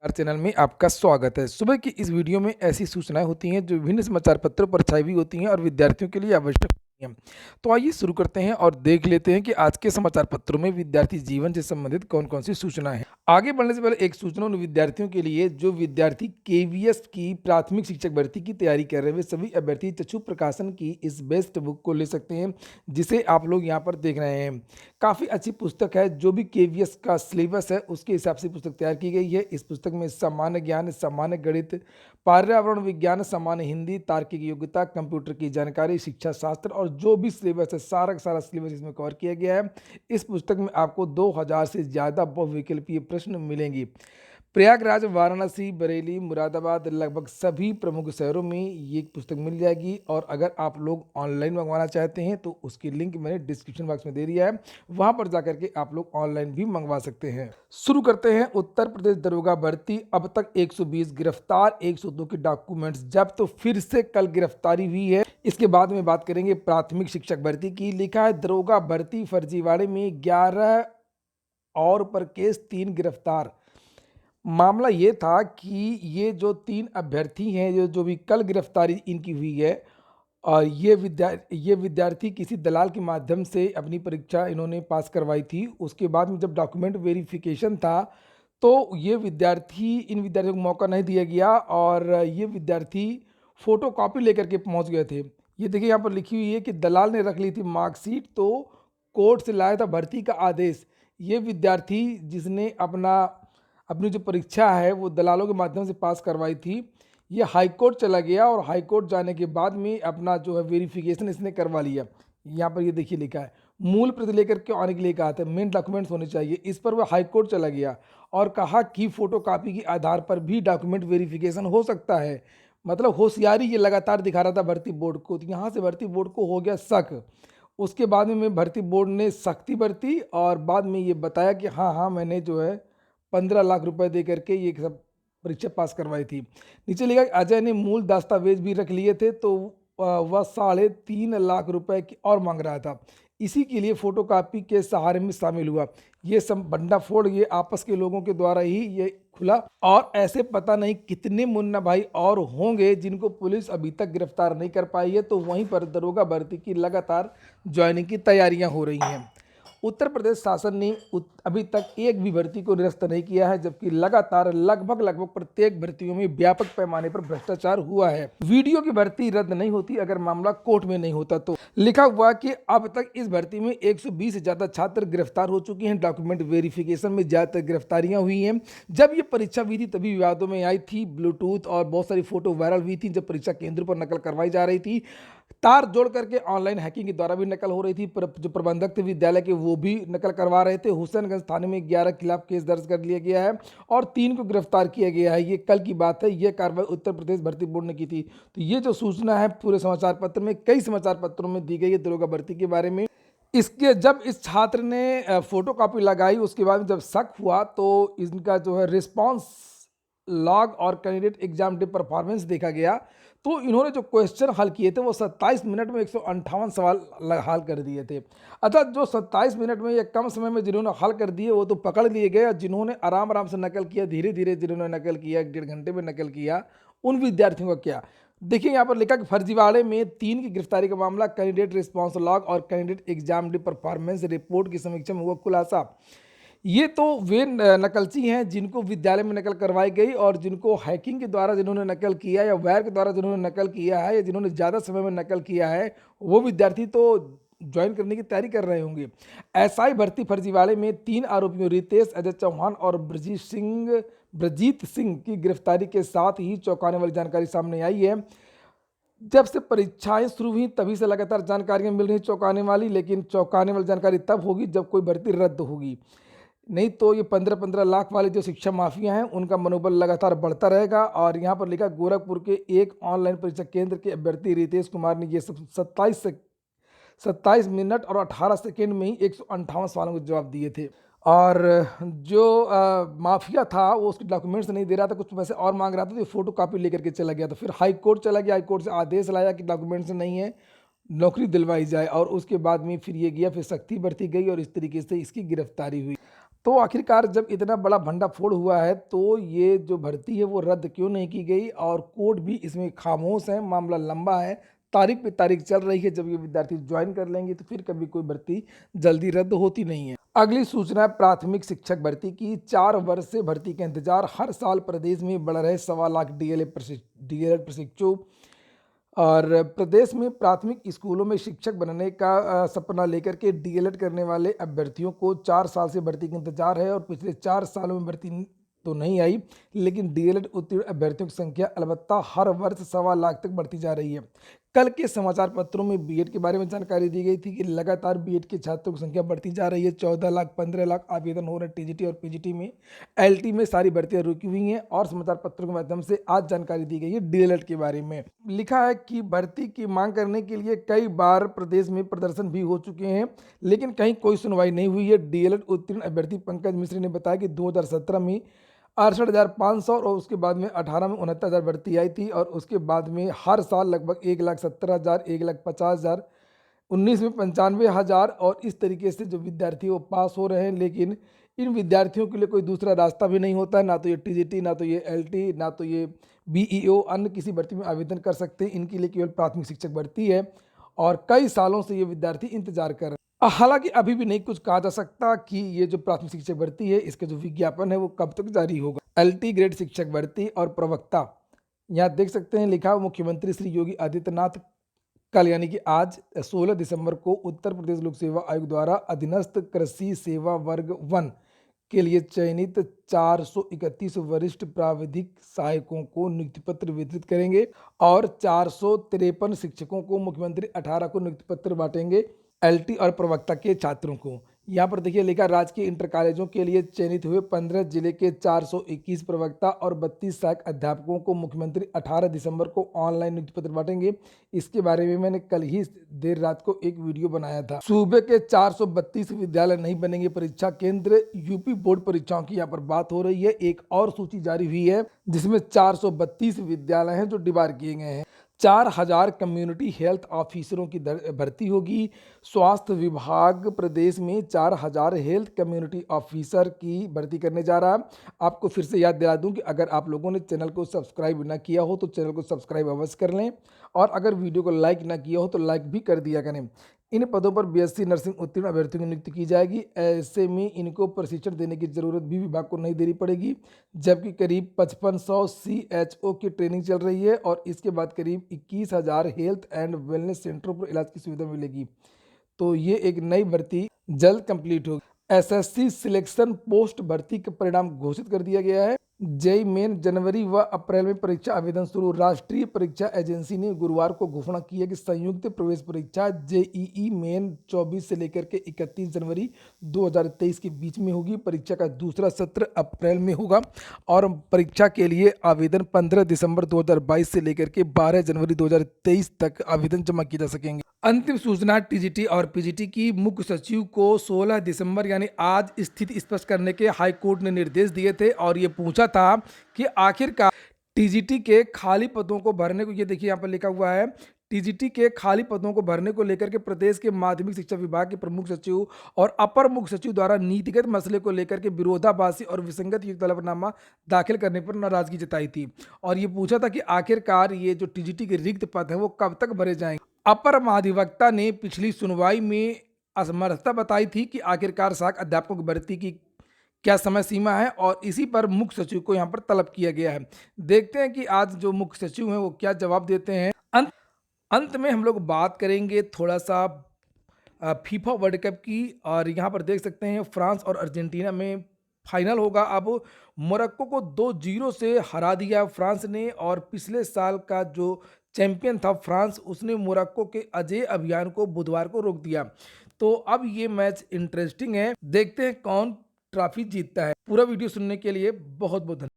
हमारे चैनल में आपका स्वागत है। सुबह की इस वीडियो में ऐसी सूचनाएं होती हैं जो विभिन्न समाचार पत्रों पर छाई हुई होती हैं और विद्यार्थियों के लिए आवश्यक होती हैं। तो आइए शुरू करते हैं और देख लेते हैं कि आज के समाचार पत्रों में विद्यार्थी जीवन से संबंधित कौन-कौन सी सूचनाएं हैं। आगे बढ़ने से पहले एक सूचना उन विद्यार्थियों के लिए जो विद्यार्थी केवीएस की प्राथमिक शिक्षक भर्ती की तैयारी कर रहे हैं। वे सभी अभ्यर्थी चक्षु प्रकाशन की इस बेस्ट बुक को ले सकते हैं, जिसे आप लोग यहाँ पर देख रहे हैं। काफ़ी अच्छी पुस्तक है। जो भी केवीएस का सिलेबस है उसके हिसाब से पुस्तक तैयार की गई है। इस पुस्तक में सामान्य ज्ञान, सामान्य गणित, पर्यावरण विज्ञान, सामान्य हिंदी, तार्किक योग्यता, कंप्यूटर की जानकारी, शिक्षा शास्त्र और जो भी सिलेबस है सारा का सारा सिलेबस इसमें कवर किया गया है। इस पुस्तक में आपको 2000 से ज़्यादा बहुविकल्पीय प्रश्न मिलेंगी। प्रयागराज, वाराणसी, बरेली, मुरादाबाद लगभग सभी प्रमुख शहरों में ये पुस्तक मिल जाएगी। और अगर आप लोग ऑनलाइन मंगवाना चाहते हैं तो उसकी लिंक मैंने डिस्क्रिप्शन बॉक्स में दे दिया है, वहां पर जाकर के आप लोग ऑनलाइन भी मंगवा सकते हैं। शुरू करते हैं। उत्तर प्रदेश दरोगा भर्ती, अब तक 120 गिरफ्तार, 102 के डॉक्यूमेंट्स जब्त। तो फिर से कल गिरफ्तारी हुई है। इसके बाद में बात करेंगे प्राथमिक शिक्षक भर्ती की। लिखा है दरोगा भर्ती फर्जीवाड़े में 11 और पर केस, 3 गिरफ्तार। मामला ये था कि ये जो 3 अभ्यर्थी हैं, जो जो भी कल गिरफ्तारी इनकी हुई है, और ये विद्यार्थी किसी दलाल के माध्यम से अपनी परीक्षा इन्होंने पास करवाई थी। उसके बाद में जब डॉक्यूमेंट वेरिफिकेशन था तो ये विद्यार्थी इन विद्यार्थियों को मौका नहीं दिया गया और ये विद्यार्थी फ़ोटोकॉपी लेकर के पहुंच गए थे। ये देखिए यहाँ पर लिखी हुई है कि दलाल ने रख ली थी मार्कशीट, तो कोर्ट से लाया था भर्ती का आदेश। ये विद्यार्थी जिसने अपनी जो परीक्षा है वो दलालों के माध्यम से पास करवाई थी, ये हाई कोर्ट चला गया और हाई कोर्ट जाने के बाद में अपना जो है वेरिफिकेशन इसने करवा लिया। यहाँ पर ये देखिए लिखा है मूल प्रति लेकर के आने के लिए कहा था, मेन डॉक्यूमेंट्स होने चाहिए। इस पर वह हाई कोर्ट चला गया और कहा कि फोटोकॉपी के आधार पर भी डॉक्यूमेंट वेरिफिकेशन हो सकता है। मतलब होशियारी ये लगातार दिखा रहा था भर्ती बोर्ड को। तो यहाँ से भर्ती बोर्ड को हो गया शक। उसके बाद में भर्ती बोर्ड ने सख्ती बरती और बाद में ये बताया कि हाँ हाँ मैंने जो है 15 लाख रुपए दे करके ये सब परीक्षा पास करवाई थी। नीचे लिखा कि अजय ने मूल दस्तावेज भी रख लिए थे, तो वह 3.5 लाख रुपए की और मांग रहा था। इसी के लिए फोटोकॉपी के सहारे में शामिल हुआ। ये सब भंडाफोड़ ये आपस के लोगों के द्वारा ही ये खुला और ऐसे पता नहीं कितने मुन्ना भाई और होंगे जिनको पुलिस अभी तक गिरफ्तार नहीं कर पाई है। तो वहीं पर दरोगा भर्ती की लगातार ज्वाइनिंग की तैयारियां हो रही हैं। उत्तर प्रदेश शासन ने अभी तक एक भी भर्ती को निरस्त नहीं किया है, जबकि लगातार लगभग प्रत्येक भर्तियों में व्यापक पैमाने पर भ्रष्टाचार हुआ है। वीडियो की भर्ती रद्द नहीं होती अगर मामला कोर्ट में नहीं होता। तो लिखा हुआ कि अब तक इस भर्ती में 120 से ज्यादा छात्र गिरफ्तार हो चुके हैं। डॉक्यूमेंट वेरिफिकेशन में ज्यादातर गिरफ्तारियां हुई हैं। जब ये परीक्षा हुई थी तभी विवादों में आई थी। ब्लूटूथ और बहुत सारी फोटो वायरल हुई थी जब परीक्षा केंद्र पर नकल करवाई जा रही थी। तार जोड़ करके ऑनलाइन हैकिंग के द्वारा भी नकल हो रही थी। जो प्रबंधक थे विद्यालय के वो भी नकल करवा रहे थे। हुसैनगंज थाने में 11 के खिलाफ केस दर्ज कर लिया गया है और 3 को गिरफ्तार किया गया है। ये कल की बात है। ये कार्रवाई उत्तर प्रदेश भर्ती बोर्ड ने की थी। तो ये जो सूचना है पूरे समाचार पत्र में, कई समाचार पत्रों में दी गई है दरोगा भर्ती के बारे में। इसके जब इस छात्र ने फोटो कॉपी लगाई उसके बाद जब शक हुआ तो इनका जो है रिस्पॉन्स लॉग और कैंडिडेट एग्जाम डे परफॉर्मेंस देखा गया। तो इन्होंने जो क्वेश्चन हल किए थे वो 27 मिनट में 158 सवाल हल कर दिए थे। अर्थात जो 27 मिनट में या कम समय में जिन्होंने हल कर दिए वो तो पकड़ लिए गए और जिन्होंने आराम आराम से नकल किया, धीरे धीरे जिन्होंने नकल किया, 1.5 घंटे में नकल किया, उन विद्यार्थियों का क्या। देखिए यहाँ पर लिखा कि फर्जीवाड़े में 3 की गिरफ्तारी का मामला, कैंडिडेट रिस्पॉन्स लॉग और candidate exam day performance report की समीक्षा में हुआ खुलासा। ये तो वे नकलची हैं जिनको विद्यालय में नकल करवाई गई और जिनको हैकिंग के द्वारा जिन्होंने नकल किया या वायर के द्वारा जिन्होंने नकल किया है या जिन्होंने ज़्यादा समय में नकल किया है, वो विद्यार्थी तो ज्वाइन करने की तैयारी कर रहे होंगे। एसआई भर्ती फर्जीवाड़े में 3 आरोपियों रितेश, अजय चौहान और ब्रजीत सिंह की गिरफ्तारी के साथ ही चौंकाने वाली जानकारी सामने आई है। जब से परीक्षाएं शुरू हुई तभी से लगातार जानकारियां मिल रही चौंकाने वाली, लेकिन चौंकाने वाली जानकारी तब होगी जब कोई भर्ती रद्द होगी। नहीं तो ये 15-15 लाख वाले जो शिक्षा माफिया हैं उनका मनोबल लगातार बढ़ता रहेगा। और यहाँ पर लिखा गोरखपुर के एक ऑनलाइन परीक्षा केंद्र के अभ्यर्थी रितेश कुमार ने ये सब 27 मिनट और 18 सेकेंड में ही 158 सवालों के जवाब दिए थे। और जो माफिया था वो उसके डॉक्यूमेंट्स नहीं दे रहा था, कुछ पैसे और मांग रहा था, तो ये फोटो कॉपी लेकर के चला गया। तो फिर हाई कोर्ट चला गया, हाई कोर्ट से आदेश लाया कि डॉक्यूमेंट्स नहीं है, नौकरी दिलवाई जाए। और उसके बाद में फिर ये गया, फिर सख्ती बरती गई और इस तरीके से इसकी गिरफ्तारी हुई। तो आखिरकार जब इतना बड़ा भंडाफोड़ हुआ है तो ये जो भर्ती है वो रद्द क्यों नहीं की गई, और कोर्ट भी इसमें खामोश है, मामला लंबा है, तारीख पे तारीख चल रही है। जब ये विद्यार्थी ज्वाइन कर लेंगे तो फिर कभी कोई भर्ती जल्दी रद्द होती नहीं है। अगली सूचना है प्राथमिक शिक्षक भर्ती की। 4 वर्ष से भर्ती का इंतजार, हर साल प्रदेश में बढ़ रहे 1.25 लाख डीएलएड प्रशिक्षु। और प्रदेश में प्राथमिक स्कूलों में शिक्षक बनने का सपना लेकर के डीएलएड करने वाले अभ्यर्थियों को 4 साल से भर्ती का इंतजार है, और पिछले 4 सालों में भर्ती तो नहीं आई, लेकिन डीएलएड उत्तीर्ण अभ्यर्थियों की संख्या अलबत्ता हर वर्ष 1.25 लाख तक बढ़ती जा रही है। कल के समाचार पत्रों में बीएड के बारे में जानकारी दी गई थी कि लगातार बीएड के छात्रों की संख्या बढ़ती जा रही है। 14 लाख 15 लाख आवेदन हो रहे टीजीटी और पीजीटी में। एलटी में सारी भर्तियां रुकी हुई हैं, और समाचार पत्रों के माध्यम से आज जानकारी दी गई है डीएलएड के बारे में। लिखा है कि भर्ती की मांग करने के लिए कई बार प्रदेश में प्रदर्शन भी हो चुके हैं, लेकिन कहीं कोई सुनवाई नहीं हुई है। डीएलएड उत्तीर्ण अभ्यर्थी पंकज मिश्र ने बताया कि 2017 में 68,500 और उसके बाद में 18 में 69,000 भर्ती आई थी, और उसके बाद में हर साल लगभग 1,70,000, 1,50,000, 19 में 95,000, और इस तरीके से जो विद्यार्थी वो पास हो रहे हैं। लेकिन इन विद्यार्थियों के लिए कोई दूसरा रास्ता भी नहीं होता है, ना तो ये टीजीटी, ना तो ये एलटी, ना तो ये बीईओ अन्य किसी भर्ती में आवेदन कर सकते हैं। इनके लिए केवल प्राथमिक शिक्षक भर्ती है, और कई सालों से ये विद्यार्थी इंतजार कर रहे हैं। हालांकि अभी भी नहीं कुछ कहा जा सकता कि ये जो प्राथमिक शिक्षक भर्ती है इसका जो विज्ञापन है वो कब तक जारी होगा। एलटी ग्रेड शिक्षक भर्ती और प्रवक्ता, यहाँ देख सकते हैं लिखा, मुख्यमंत्री श्री योगी आदित्यनाथ कल यानी कि आज 16 दिसंबर को उत्तर प्रदेश लोक सेवा आयोग द्वारा अधीनस्थ कृषि सेवा वर्ग 1 के लिए चयनित 431 वरिष्ठ प्राविधिक सहायकों को नियुक्ति पत्र वितरित करेंगे, और 453 शिक्षकों को मुख्यमंत्री 18 को नियुक्ति पत्र बांटेंगे एलटी और प्रवक्ता के छात्रों को। यहाँ पर देखिए लिखा, राजकीय इंटर कॉलेजों के लिए चयनित हुए 15 जिले के 421 प्रवक्ता और 32 सहायक अध्यापकों को मुख्यमंत्री 18 दिसंबर को ऑनलाइन नियुक्ति पत्र बांटेंगे। इसके बारे में मैंने कल ही देर रात को एक वीडियो बनाया था। सूबे के 432 विद्यालय नहीं बनेंगे परीक्षा केंद्र, यूपी बोर्ड परीक्षाओं की यहाँ पर बात हो रही है। एक और सूची जारी हुई है जिसमें 432 विद्यालय हैं जो डिबार किए गए हैं। 4,000 कम्युनिटी हेल्थ ऑफिसरों की भर्ती होगी। स्वास्थ्य विभाग प्रदेश में 4,000 हेल्थ कम्युनिटी ऑफिसर की भर्ती करने जा रहा है। आपको फिर से याद दिला दूं कि अगर आप लोगों ने चैनल को सब्सक्राइब ना किया हो तो चैनल को सब्सक्राइब अवश्य कर लें, और अगर वीडियो को लाइक ना किया हो तो लाइक भी कर दिया करें। इन पदों पर बीएससी नर्सिंग उत्तीर्ण अभ्यर्थियों की नियुक्ति की जाएगी। ऐसे में इनको प्रशिक्षण देने की जरूरत भी विभाग को नहीं देनी पड़ेगी, जबकि करीब 5500 सीएचओ की ट्रेनिंग चल रही है, और इसके बाद करीब 21,000 हेल्थ एंड वेलनेस सेंटरों पर इलाज की सुविधा मिलेगी। तो ये एक नई भर्ती जल्द कंप्लीट होगी। एसएससी सिलेक्शन पोस्ट भर्ती का परिणाम घोषित कर दिया गया है। जेई मेन जनवरी व अप्रैल में परीक्षा आवेदन शुरू। राष्ट्रीय परीक्षा एजेंसी ने गुरुवार को घोषणा की है कि संयुक्त प्रवेश परीक्षा जेईई मेन 24 से लेकर के 31 जनवरी 2023 के बीच में होगी। परीक्षा का दूसरा सत्र अप्रैल में होगा, और परीक्षा के लिए आवेदन 15 दिसंबर 2022 से लेकर के 12 जनवरी 2023 तक आवेदन जमा किए जा सकेंगे। अंतिम सूचना टीजीटी और पीजीटी की। मुख्य सचिव को 16 दिसंबर यानी आज स्थिति स्पष्ट करने के हाईकोर्ट ने निर्देश दिए थे, और ये पूछा था कि आखिरकार टीजीटी के खाली पदों को भरने को, ये देखिए यहाँ पर लिखा हुआ है, टीजीटी के खाली पदों को भरने को लेकर के प्रदेश के माध्यमिक शिक्षा विभाग के प्रमुख सचिव और अपर मुख्य सचिव द्वारा नीतिगत मसले को लेकर के विरोधाभासी और विसंगत युक्त तलबनामा दाखिल करने पर नाराजगी जताई थी, और ये पूछा था कि आखिरकार ये जो टीजीटी के रिक्त पद हैं वो कब तक भरे जाएंगे। अपर महाधिवक्ता ने पिछली सुनवाई में असमर्थता बताई थी कि आखिरकार सहायक अध्यापकों की भर्ती की क्या समय सीमा है, और इसी पर मुख्य सचिव को यहाँ पर तलब किया गया है। देखते हैं कि आज जो मुख्य सचिव हैं वो क्या जवाब देते हैं। अंत में हम लोग बात करेंगे थोड़ा सा फीफा वर्ल्ड कप की, और यहाँ पर देख सकते हैं फ्रांस और अर्जेंटीना में फाइनल होगा। अब मोरक्को को 2-0 से हरा दिया फ्रांस ने, और पिछले साल का जो चैंपियन था फ्रांस, उसने मोरक्को के अजेय अभियान को बुधवार को रोक दिया। तो अब ये मैच इंटरेस्टिंग है, देखते हैं कौन ट्रॉफी जीतता है। पूरा वीडियो सुनने के लिए बहुत बहुत धन्यवाद।